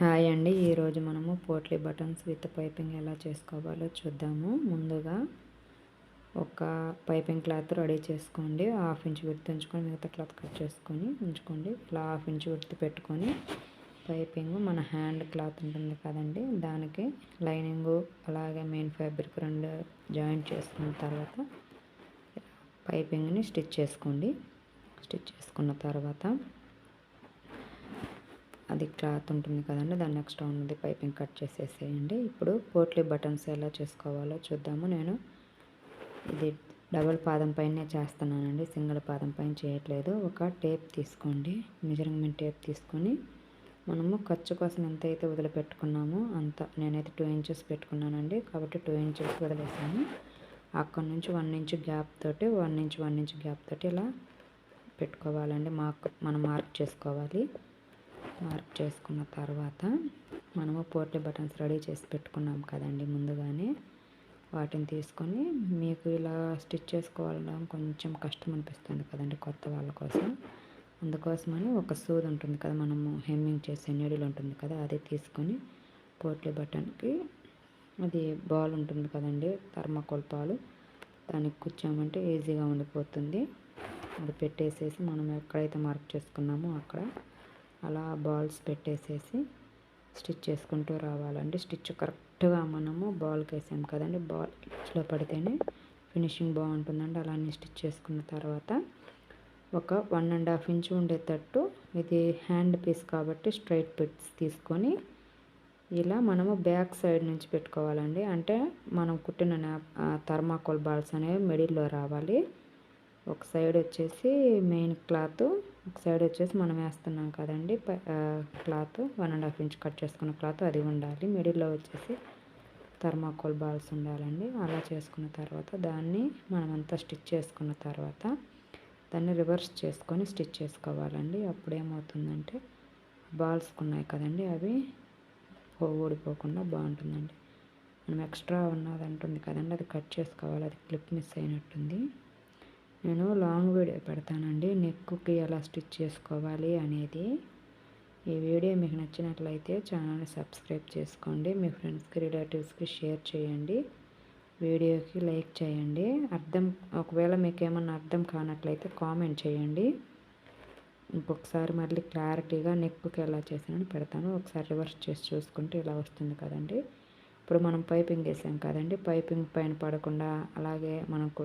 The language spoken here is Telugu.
హాయ్ అండి. ఈరోజు మనము పోట్లీ బటన్స్ విత్ పైపింగ్ ఎలా చేసుకోవాలో చూద్దాము. ముందుగా ఒక పైపింగ్ క్లాత్ రెడీ చేసుకోండి. 1/2 ఇంచ్ విడ్త్ ఉంచుకొని మిగతా క్లాత్ కట్ చేసుకొని ఉంచుకోండి. ఇలా 1/2 ఇంచ్ విడ్త్ పెట్టుకొని పైపింగ్ మన హ్యాండ్ క్లాత్ ఉంటుంది కదండి, దానికి లైనింగు అలాగే మెయిన్ ఫ్యాబ్రిక్ 2 జాయింట్ చేసుకున్న తర్వాత పైపింగ్ని స్టిచ్ చేసుకోండి. స్టిచ్ చేసుకున్న తర్వాత అది క్లాత్ ఉంటుంది కదండి, దాన్ని ఎక్స్ట్రా ఉన్నది పైపింగ్ కట్ చేసేసేయండి. ఇప్పుడు పోట్లీ బటన్స్ ఎలా చేసుకోవాలో చూద్దాము. నేను ఇది డబుల్ పాదం పైనే చేస్తున్నానండి, సింగిల్ పాదం పైన చేయట్లేదు. ఒక టేప్ తీసుకోండి, మెజరింగ్ టేప్ తీసుకొని మనము ఖర్చు కోసం ఎంతైతే వదిలిపెట్టుకున్నామో అంత, నేనైతే 2 ఇంచెస్ పెట్టుకున్నానండి కాబట్టి 2 ఇంచెస్ వదిలేసాను. అక్కడ నుంచి 1 ఇంచ్ గ్యాప్ తోటి 1 ఇంచ్ గ్యాప్ తోటి ఇలా పెట్టుకోవాలండి. మనం మార్క్ చేసుకోవాలి. మార్క్ చేసుకున్న తర్వాత మనము పోట్లీ బటన్స్ రెడీ చేసి పెట్టుకున్నాం కదండి ముందుగానే, వాటిని తీసుకొని, మీకు ఇలా స్టిచ్ చేసుకోవడం కొంచెం కష్టం అనిపిస్తుంది కదండి కొత్త వాళ్ళ కోసం, అందుకోసమని ఒక సూది ఉంటుంది కదా, మనము హెమ్మింగ్ చేసే నీడిల్ ఉంటుంది కదా, అది తీసుకొని పోట్లీ బటన్కి అది బాల్ ఉంటుంది కదండి, థర్మాకోల్ బాల్, దానికి కూర్చోమంటే ఈజీగా ఉండిపోతుంది. అది పెట్టేసేసి మనం ఎక్కడైతే మార్క్ చేసుకున్నామో అక్కడ అలా బాల్స్ పెట్టేసేసి స్టిచ్ చేసుకుంటూ రావాలండి. స్టిచ్ కరెక్ట్గా మనము బాల్కి వేసాం కదండి, బాల్ స్టిచ్లో పడితేనే ఫినిషింగ్ బాగుంటుందండి. అలానే స్టిచ్ చేసుకున్న తర్వాత ఒక 1.5 ఇంచ్ ఉండేటట్టు, ఇది హ్యాండ్ పీస్ కాబట్టి స్ట్రైట్ పిట్స్ తీసుకొని ఇలా మనము బ్యాక్ సైడ్ నుంచి పెట్టుకోవాలండి. అంటే మనం కుట్టిన థర్మాకోల్ బాల్స్ అనేవి మిడిల్లో రావాలి. ఒక సైడ్ వచ్చేసి మెయిన్ క్లాత్, ఒక సైడ్ వచ్చేసి మనం వేస్తున్నాం కదండి క్లాత్ 1.5 ఇంచ్ కట్ చేసుకున్న క్లాత్, అది ఉండాలి. మిడిల్లో వచ్చేసి థర్మాకోల్ బాల్స్ ఉండాలండి. అలా చేసుకున్న తర్వాత దాన్ని మనమంతా స్టిచ్ చేసుకున్న తర్వాత దాన్ని రివర్స్ చేసుకొని స్టిచ్ చేసుకోవాలండి. అప్పుడు ఏమవుతుందంటే బాల్స్ ఉన్నాయి కదండి, అవి ఊడిపోకుండా బాగుంటుందండి. మనం ఎక్స్ట్రా ఉన్నది ఉంటుంది కదండి, అది కట్ చేసుకోవాలి. అది క్లిప్ మిస్ అయినట్టుంది. నేను లాంగ్ వీడియో పెడతానండి నెక్కి ఎలా స్టిచ్ చేసుకోవాలి అనేది. ఈ వీడియో మీకు నచ్చినట్లయితే ఛానల్ని సబ్స్క్రైబ్ చేసుకోండి, మీ ఫ్రెండ్స్కి రిలేటివ్స్కి షేర్ చేయండి, వీడియోకి లైక్ చేయండి. ఒకవేళ మీకు ఏమన్నా అర్థం కానట్లయితే కామెంట్ చేయండి. ఇంకొకసారి మళ్ళీ క్లారిటీగా నెక్కి ఎలా చేసానని పెడతాను. ఒకసారి రివర్స్ చేసి చూసుకుంటే ఇలా వస్తుంది కదండి. ఇప్పుడు మనం పైపింగ్ వేసాం కదండి, పైపింగ్ పైన పడకుండా అలాగే మనకు